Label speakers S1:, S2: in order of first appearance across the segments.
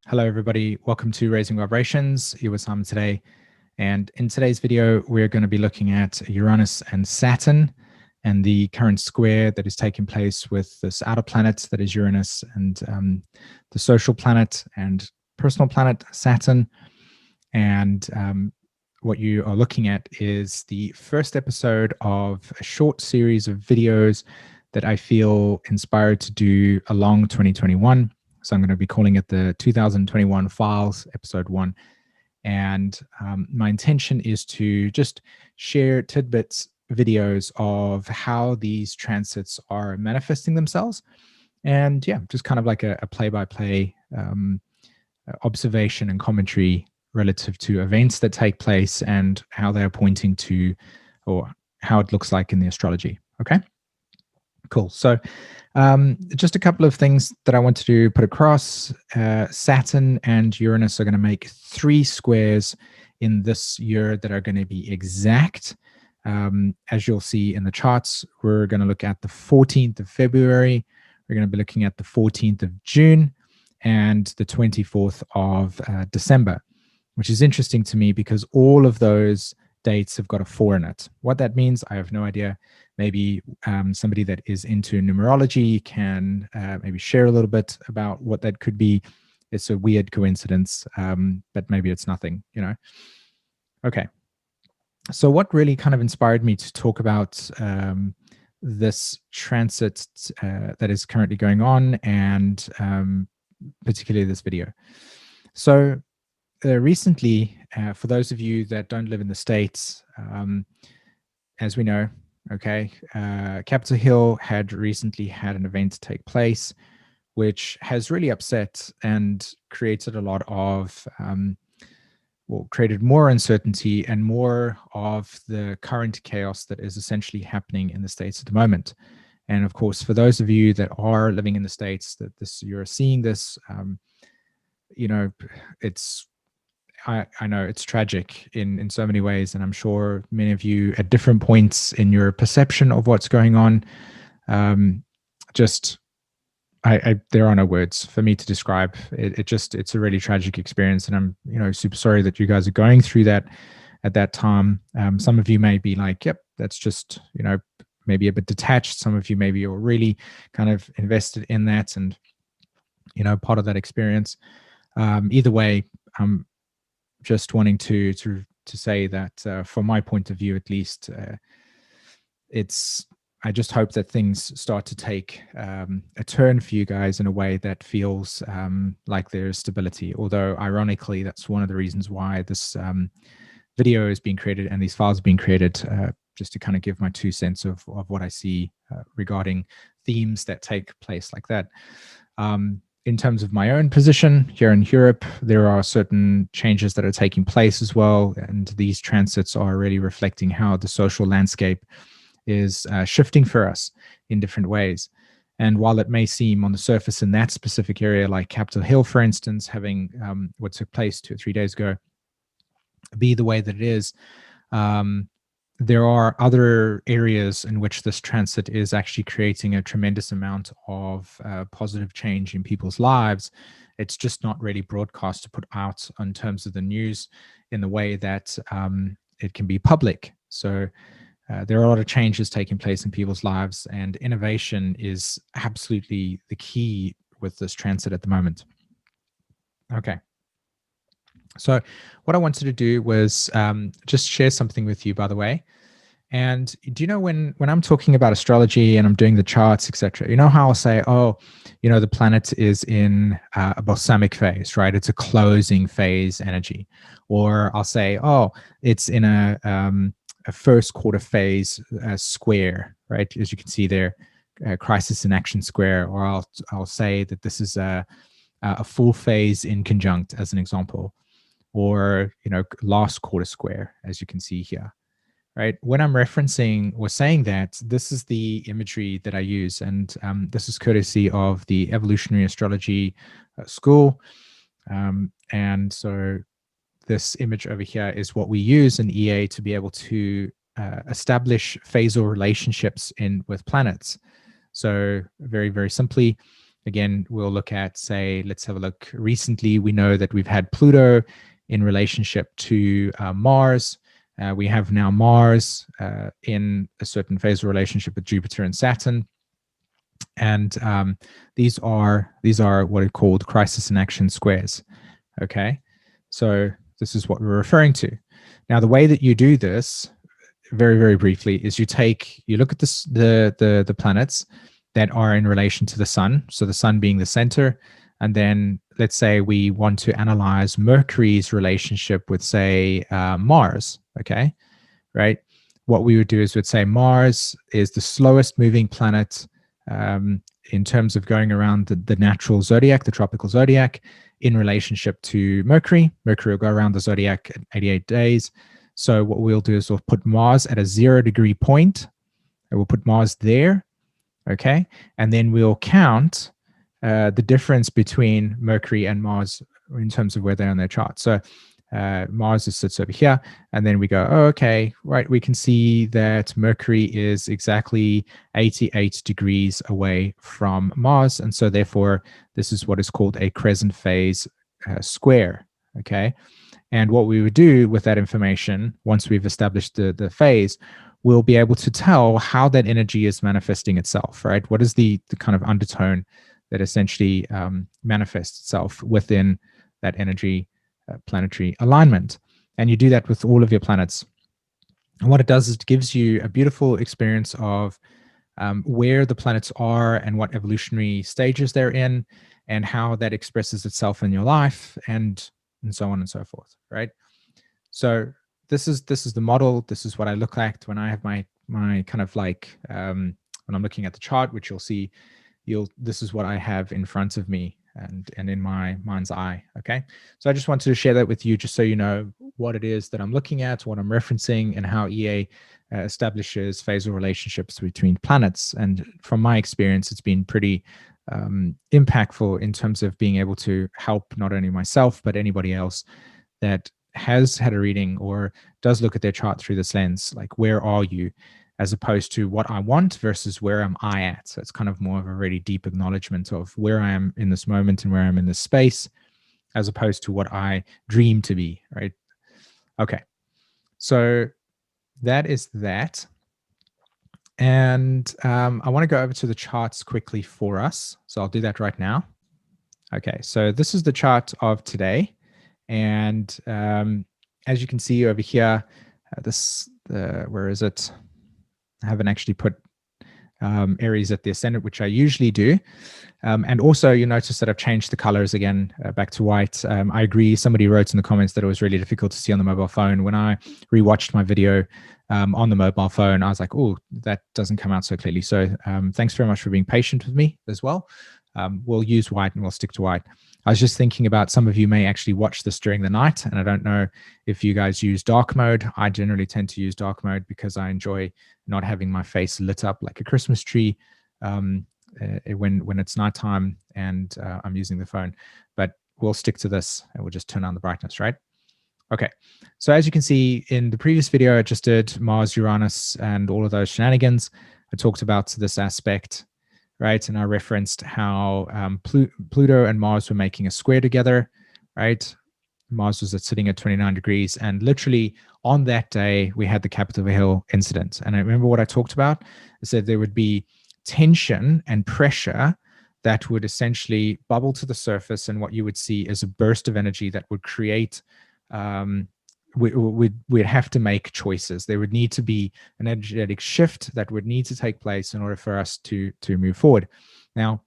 S1: Hello, everybody. Welcome to Raising Vibrations. Here with Simon today. And in today's video, we're going to be looking at Uranus and Saturn and the current square that is taking place with this outer planet that is Uranus and the social planet and personal planet Saturn. And what you are looking at is the first episode of a short series of videos that I feel inspired to do along 2021. So I'm going to be calling it the 2021 Files, Episode 1. And my intention is to just share tidbits, videos of how these transits are manifesting themselves. And yeah, just kind of like a play-by-play observation and commentary relative to events that take place and how they're pointing to, or how it looks like in the astrology. Okay, cool. So just a couple of things that I want to put across. Saturn and Uranus are going to make 3 squares in this year that are going to be exact. As you'll see in the charts, we're going to look at the 14th of February. We're going to be looking at the 14th of June and the 24th of December, which is interesting to me because all of those dates have got a 4 in it. What that means, I have no idea. Maybe somebody that is into numerology can maybe share a little bit about what that could be. It's a weird coincidence, but maybe it's nothing, you know. Okay. So what really kind of inspired me to talk about this transit that is currently going on, and particularly this video. So recently, for those of you that don't live in the States, as we know, okay, Capitol Hill had recently had an event take place, which has really upset and created a lot of, created more uncertainty and more of the current chaos that is essentially happening in the States at the moment. And of course, for those of you that are living in the States, that you're seeing this, you know, I know it's tragic in so many ways, and I'm sure many of you at different points in your perception of what's going on, there are no words for me to describe it. It's a really tragic experience, and I'm super sorry that you guys are going through that at that time. Some of you may be like, yep, that's just maybe a bit detached. Some of you maybe are really kind of invested in that and part of that experience. Either way, just wanting to say that from my point of view, at least, I just hope that things start to take a turn for you guys in a way that feels like there's stability. Although ironically, that's one of the reasons why this video is being created and these files are being created, just to kind of give my 2 cents of what I see regarding themes that take place like that. In terms of my own position here in Europe, there are certain changes that are taking place as well. And these transits are really reflecting how the social landscape is shifting for us in different ways. And while it may seem on the surface in that specific area, like Capitol Hill, for instance, having what took place 2 or 3 days ago, be the way that it is, there are other areas in which this transit is actually creating a tremendous amount of positive change in people's lives. It's just not really broadcast to put out in terms of the news in the way that it can be public. So there are a lot of changes taking place in people's lives, and innovation is absolutely the key with this transit at the moment. Okay. So what I wanted to do was just share something with you, by the way. And do you know when I'm talking about astrology and I'm doing the charts, etc., you know how I'll say, oh, the planet is in a balsamic phase, right? It's a closing phase energy. Or I'll say, oh, it's in a first quarter phase square, right? As you can see there, crisis in action square. Or I'll say that this is a full phase in conjunct, as an example. Or last quarter square, as you can see here, right? When I'm referencing or saying that, this is the imagery that I use, and this is courtesy of the Evolutionary Astrology school. And so this image over here is what we use in EA to be able to establish phasal relationships with planets. So very, very simply, Again, we'll look at, say, let's have a look. Recently, we know that we've had Pluto in relationship to Mars. We have now Mars in a certain phase of relationship with Jupiter and Saturn. And these are what are called crisis and action squares. Okay, so this is what we're referring to. Now, the way that you do this, very, very briefly, is you look at the planets that are in relation to the sun. So the sun being the center. And then let's say we want to analyze Mercury's relationship with, say, Mars. Okay, right? What we would do is we'd say Mars is the slowest moving planet in terms of going around the natural zodiac, the tropical zodiac, in relationship to Mercury. Mercury will go around the zodiac in 88 days. So what we'll do is we'll put Mars at a 0-degree point, and we'll put Mars there, okay? And then we'll count the difference between Mercury and Mars in terms of where they're on their chart. So Mars sits over here, and then we go, oh, okay, right, we can see that Mercury is exactly 88 degrees away from Mars, and so therefore this is what is called a crescent phase square, okay? And what we would do with that information, once we've established the phase, we'll be able to tell how that energy is manifesting itself, right? What is the kind of undertone that essentially manifests itself within that energy planetary alignment. And you do that with all of your planets. And what it does is it gives you a beautiful experience of where the planets are and what evolutionary stages they're in, and how that expresses itself in your life, and so on and so forth, right? So this is the model. This is what I look like when I have my kind of like when I'm looking at the chart, which you'll see. This is what I have in front of me and in my mind's eye. Okay, so I just wanted to share that with you, just so you know what it is that I'm looking at, what I'm referencing, and how EA establishes phasal relationships between planets. And from my experience, it's been pretty impactful in terms of being able to help not only myself but anybody else that has had a reading or does look at their chart through this lens. Like, where are you, as opposed to what I want versus where am I at. So it's kind of more of a really deep acknowledgement of where I am in this moment and where I'm in this space, as opposed to what I dream to be, right? Okay, so that is that. And I want to go over to the charts quickly for us. So I'll do that right now. Okay, so this is the chart of today. And as you can see over here, where is it? I haven't actually put Aries at the ascendant, which I usually do. And also you notice that I've changed the colors again back to white. I agree. Somebody wrote in the comments that it was really difficult to see on the mobile phone. When I rewatched my video on the mobile phone, I was like, oh, that doesn't come out so clearly. So thanks very much for being patient with me as well. We'll use white and we'll stick to white. I was just thinking about, some of you may actually watch this during the night, and I don't know if you guys use dark mode. I generally tend to use dark mode because I enjoy not having my face lit up like a Christmas tree when it's nighttime and I'm using the phone. But we'll stick to this and we'll just turn on the brightness, right? Okay, so as you can see in the previous video, I just did Mars, Uranus, and all of those shenanigans. I talked about this aspect, right? And I referenced how Pluto and Mars were making a square together, right? Mars was sitting at 29 degrees. And literally on that day, we had the Capitol Hill incident. And I remember what I talked about. I said there would be tension and pressure that would essentially bubble to the surface. And what you would see is a burst of energy that would create we'd have to make choices. There would need to be an energetic shift that would need to take place in order for us to move forward. Now,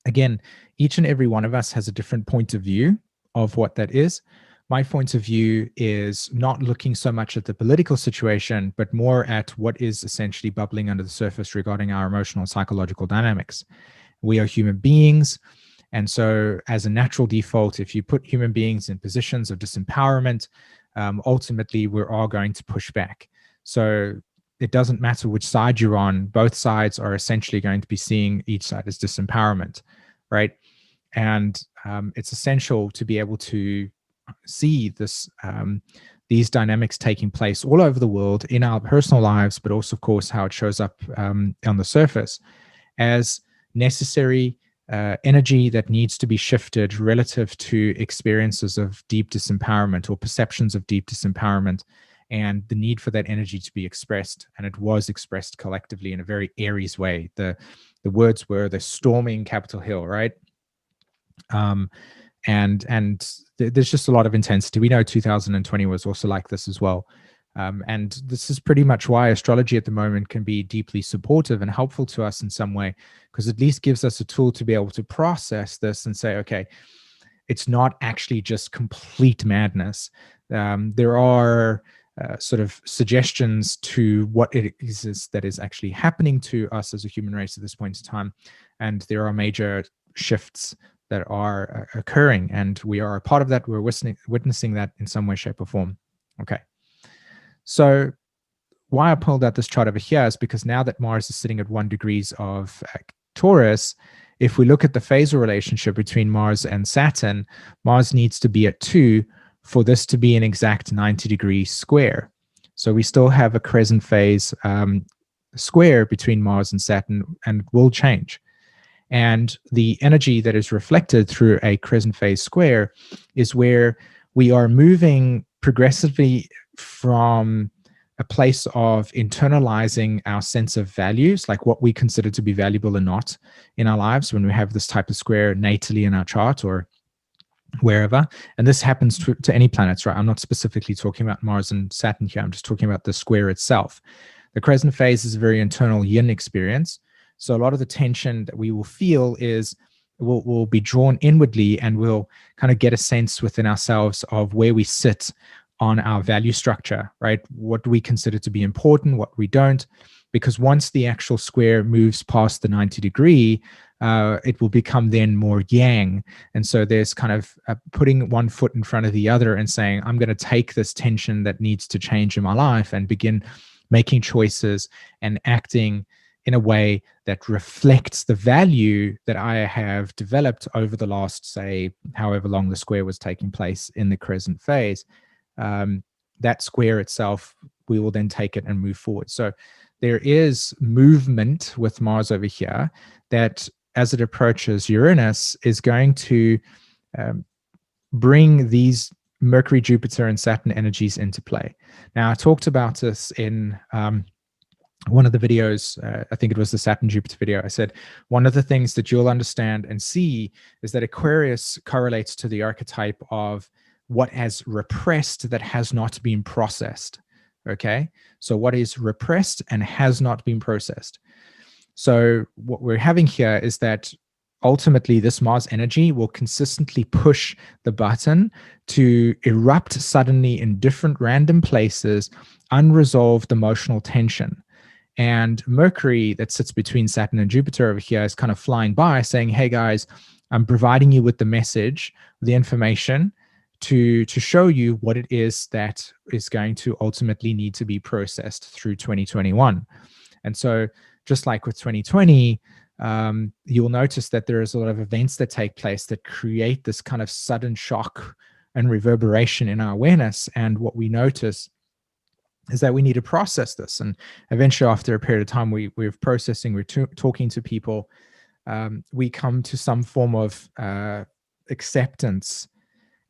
S1: again, each and every one of us has a different point of view of what that is. My point of view is not looking so much at the political situation, but more at what is essentially bubbling under the surface regarding our emotional and psychological dynamics. We are human beings. And so as a natural default, if you put human beings in positions of disempowerment, ultimately we're all going to push back. So it doesn't matter which side you're on, both sides are essentially going to be seeing each side as disempowerment, right? And it's essential to be able to see this, these dynamics taking place all over the world in our personal lives, but also, of course, how it shows up on the surface as necessary energy that needs to be shifted relative to experiences of deep disempowerment or perceptions of deep disempowerment, and the need for that energy to be expressed. And it was expressed collectively in a very Aries way. The words were the storming Capitol Hill, right? And there's just a lot of intensity. We know 2020 was also like this as well. And this is pretty much why astrology at the moment can be deeply supportive and helpful to us in some way, because at least gives us a tool to be able to process this and say, okay, it's not actually just complete madness. There are sort of suggestions to what it is that is actually happening to us as a human race at this point in time. And there are major shifts that are occurring, and we are a part of that. We're witnessing that in some way, shape, or form. Okay. So why I pulled out this chart over here is because now that Mars is sitting at 1 degrees of Taurus, if we look at the phasal relationship between Mars and Saturn, Mars needs to be at 2 for this to be an exact 90-degree square. So we still have a crescent phase square between Mars and Saturn, and it will change. And the energy that is reflected through a crescent phase square is where we are moving progressively from a place of internalizing our sense of values, like what we consider to be valuable or not in our lives when we have this type of square natally in our chart or wherever. And this happens to any planets, right? I'm not specifically talking about Mars and Saturn here. I'm just talking about the square itself. The crescent phase is a very internal yin experience. So a lot of the tension that we will feel is will be drawn inwardly, and we'll kind of get a sense within ourselves of where we sit on our value structure, right? What do we consider to be important, what we don't? Because once the actual square moves past the 90-degree, it will become then more yang. And so there's kind of putting one foot in front of the other and saying, I'm going to take this tension that needs to change in my life and begin making choices and acting in a way that reflects the value that I have developed over the last, say, however long the square was taking place in the crescent phase. That square itself, we will then take it and move forward. So there is movement with Mars over here that, as it approaches Uranus, is going to bring these Mercury, Jupiter, and Saturn energies into play. Now, I talked about this in one of the videos. I think it was the Saturn Jupiter video. I said one of the things that you'll understand and see is that Aquarius correlates to the archetype of what has repressed that has not been processed. Okay, so what is repressed and has not been processed? So what we're having here is that ultimately this Mars energy will consistently push the button to erupt suddenly in different random places, unresolved emotional tension. And Mercury, that sits between Saturn and Jupiter over here, is kind of flying by saying, hey guys, I'm providing you with the message, the information to show you what it is that is going to ultimately need to be processed through 2021. And so just like with 2020, you'll notice that there is a lot of events that take place that create this kind of sudden shock and reverberation in our awareness. And what we notice is that we need to process this. And eventually, after a period of time, we're processing, we're talking to people, we come to some form of acceptance.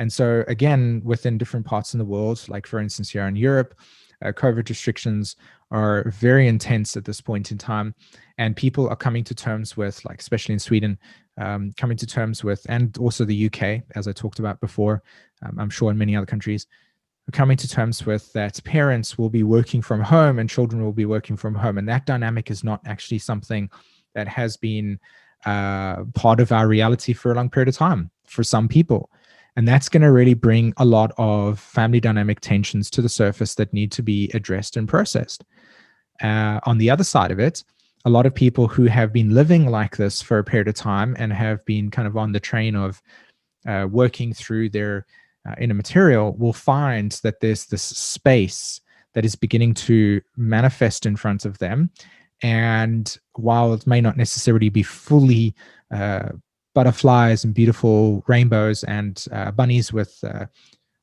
S1: And so again, within different parts in the world, like for instance, here in Europe, COVID restrictions are very intense at this point in time. And people are coming to terms with, like, especially in Sweden, coming to terms with, and also the UK, as I talked about before, I'm sure in many other countries, coming to terms with that parents will be working from home and children will be working from home. And that dynamic is not actually something that has been part of our reality for a long period of time for some people. And that's going to really bring a lot of family dynamic tensions to the surface that need to be addressed and processed. On the other side of it, a lot of people who have been living like this for a period of time and have been kind of on the train of working through their inner material will find that there's this space that is beginning to manifest in front of them. And while it may not necessarily be fully butterflies and beautiful rainbows and bunnies with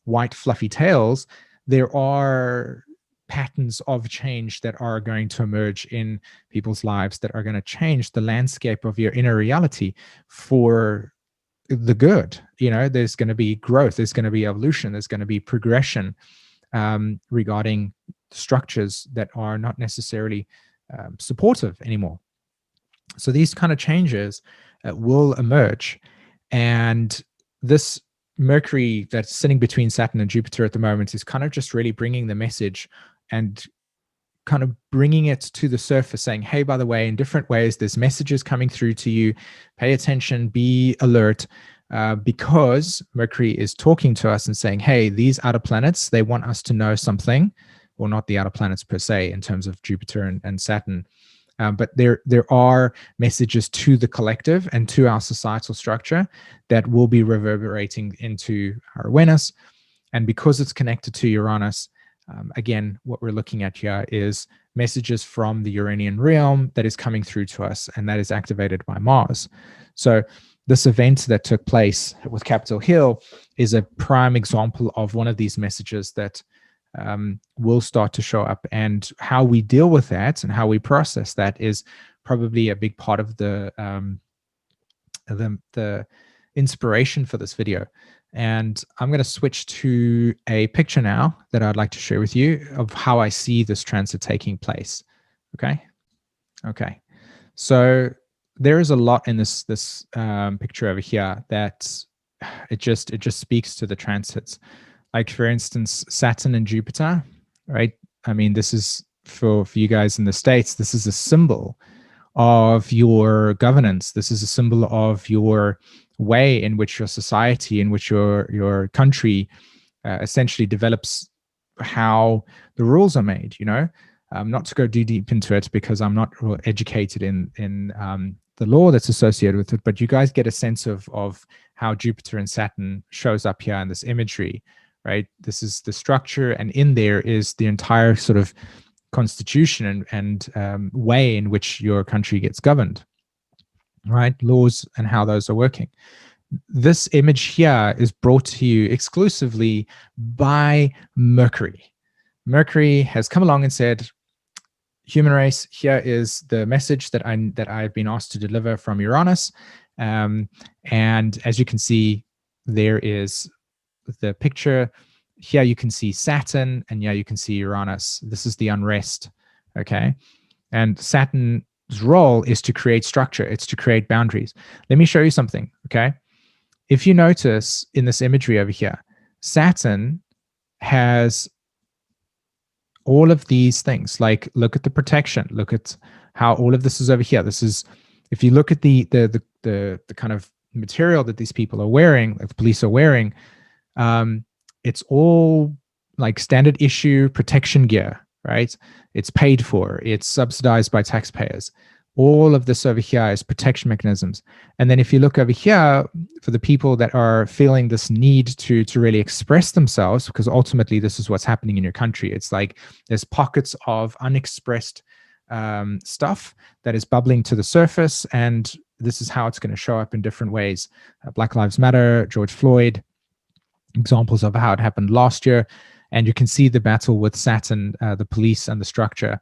S1: white fluffy tails, there are patterns of change that are going to emerge in people's lives, that are going to change the landscape of your inner reality for the good. There's going to be growth, there's going to be evolution, there's going to be progression regarding structures that are not necessarily supportive anymore. So these kind of changes will emerge. And this Mercury that's sitting between Saturn and Jupiter at the moment is kind of just really bringing the message and kind of bringing it to the surface, saying, hey, by the way, in different ways, there's messages coming through to you. Pay attention, be alert, because Mercury is talking to us and saying, hey, these outer planets, they want us to know something. Well, not the outer planets per se in terms of Jupiter and Saturn, but there are messages to the collective and to our societal structure that will be reverberating into our awareness. And because it's connected to Uranus, again, what we're looking at here is messages from the Uranian realm that is coming through to us, and that is activated by Mars. So this event that took place with Capitol Hill is a prime example of one of these messages that will start to show up, and how we deal with that and how we process that is probably a big part of the inspiration for this video. And I'm going to switch to a picture now that I'd like to share with you of how I see this transit taking place. Okay. So there is a lot in this picture over here that it just speaks to the transits. Like, for instance, Saturn and Jupiter, right? I mean, this is for you guys in the States, this is a symbol of your governance. This is a symbol of your way in which your society, in which your country essentially develops how the rules are made, not to go too deep into it because I'm not educated in the law that's associated with it, but you guys get a sense of how Jupiter and Saturn shows up here in this imagery, right? This is the structure, and in there is the entire sort of constitution and way in which your country gets governed, right? Laws and how those are working. This image here is brought to you exclusively by Mercury. Mercury has come along and said, human race, here is the message that I've been asked to deliver from Uranus. And as you can see, there is the picture. Here you can see Saturn, and here you can see Uranus. This is the unrest, okay? And Saturn's role is to create structure. It's to create boundaries. Let me show you something, okay? If you notice in this imagery over here, Saturn has all of these things. Like, look at the protection. Look at how all of this is over here. This is, if you look at the kind of material that these people are wearing, like the police are wearing, it's all like standard issue protection gear, right? It's paid for. It's subsidized by taxpayers. All of this over here is protection mechanisms. And then if you look over here, for the people that are feeling this need to really express themselves, because ultimately this is what's happening in your country. It's like there's pockets of unexpressed stuff that is bubbling to the surface, and this is how it's going to show up in different ways. Black Lives Matter, George Floyd, examples of how it happened last year. And you can see the battle with Saturn, the police and the structure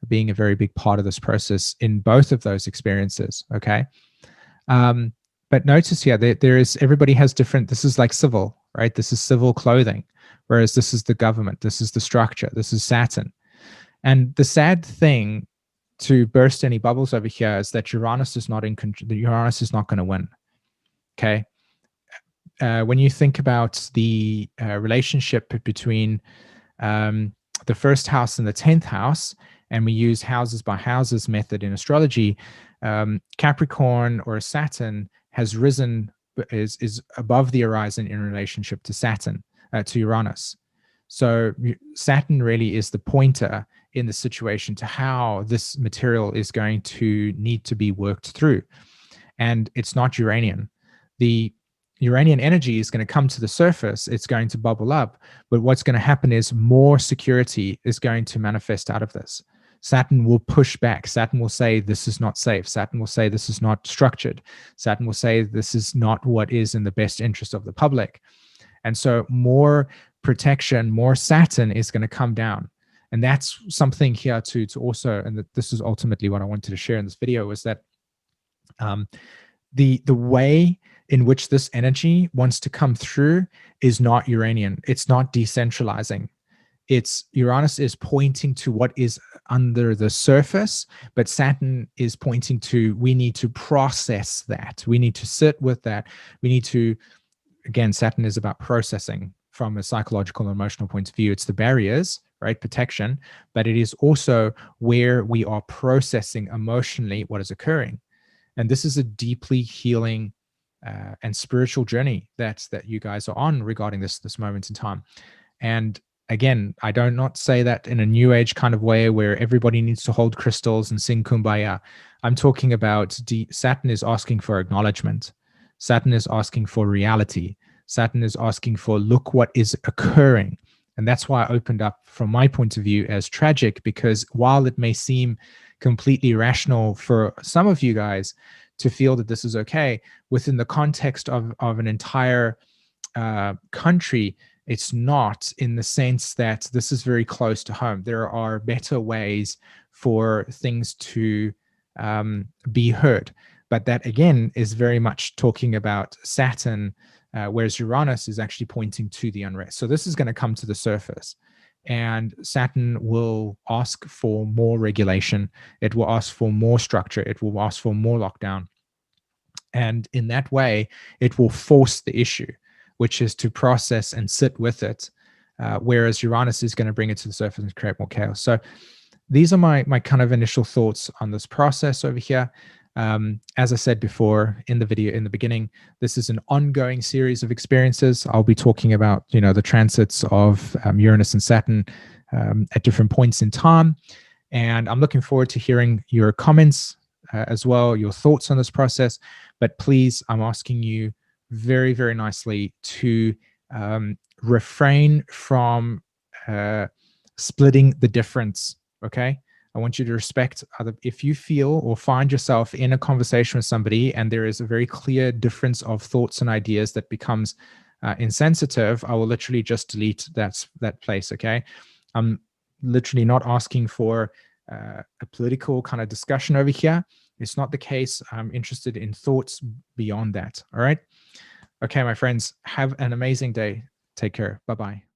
S1: being a very big part of this process in both of those experiences, okay? But notice here, there is, everybody has different, this is like civil, right? This is civil clothing, whereas this is the government, this is the structure, this is Saturn. And the sad thing, to burst any bubbles over here, is that Uranus is not in control. Uranus is not going to win, okay? When you think about the relationship between the first house and the 10th house, and we use houses by houses method in astrology, Capricorn or Saturn has risen, is above the horizon in relationship to Saturn, to Uranus. So Saturn really is the pointer in the situation to how this material is going to need to be worked through. And it's not Uranian. The Uranian energy is going to come to the surface, it's going to bubble up, but what's going to happen is more security is going to manifest out of this. Saturn will push back. Saturn will say this is not safe. Saturn will say this is not structured. Saturn will say this is not what is in the best interest of the public. And so more protection, more Saturn is going to come down. And that's something here to also, and this is ultimately what I wanted to share in this video, is that the way in which this energy wants to come through is not Uranian. It's not decentralizing. It's Uranus is pointing to what is under the surface, but Saturn is pointing to, we need to process that. We need to sit with that. We need to, again, Saturn is about processing from a psychological and emotional point of view. It's the barriers, right? Protection, but it is also where we are processing emotionally what is occurring. And this is a deeply healing and spiritual journey that you guys are on regarding this moment in time. And again, I don't not say that in a new age kind of way where everybody needs to hold crystals and sing kumbaya. I'm talking about Saturn is asking for acknowledgement. Saturn is asking for reality. Saturn is asking for, look what is occurring. And that's why I opened up from my point of view as tragic, because while it may seem completely rational for some of you guys to feel that this is okay, within the context of an entire country, it's not, in the sense that this is very close to home. There are better ways for things to be heard. But that, again, is very much talking about Saturn, whereas Uranus is actually pointing to the unrest. So this is going to come to the surface. And Saturn will ask for more regulation. It will ask for more structure. It will ask for more lockdown. And in that way, it will force the issue, which is to process and sit with it, whereas Uranus is going to bring it to the surface and create more chaos. So these are my kind of initial thoughts on this process over here. As I said before in the video in the beginning, this is an ongoing series of experiences. I'll be talking about, the transits of Uranus and Saturn at different points in time. And I'm looking forward to hearing your comments as well, your thoughts on this process. But please, I'm asking you very, very nicely to refrain from splitting the difference, okay? I want you to respect other. If you feel or find yourself in a conversation with somebody and there is a very clear difference of thoughts and ideas that becomes insensitive, I will literally just delete that place, okay? I'm literally not asking for a political kind of discussion over here. It's not the case. I'm interested in thoughts beyond that, all right? Okay, my friends, have an amazing day. Take care. Bye-bye.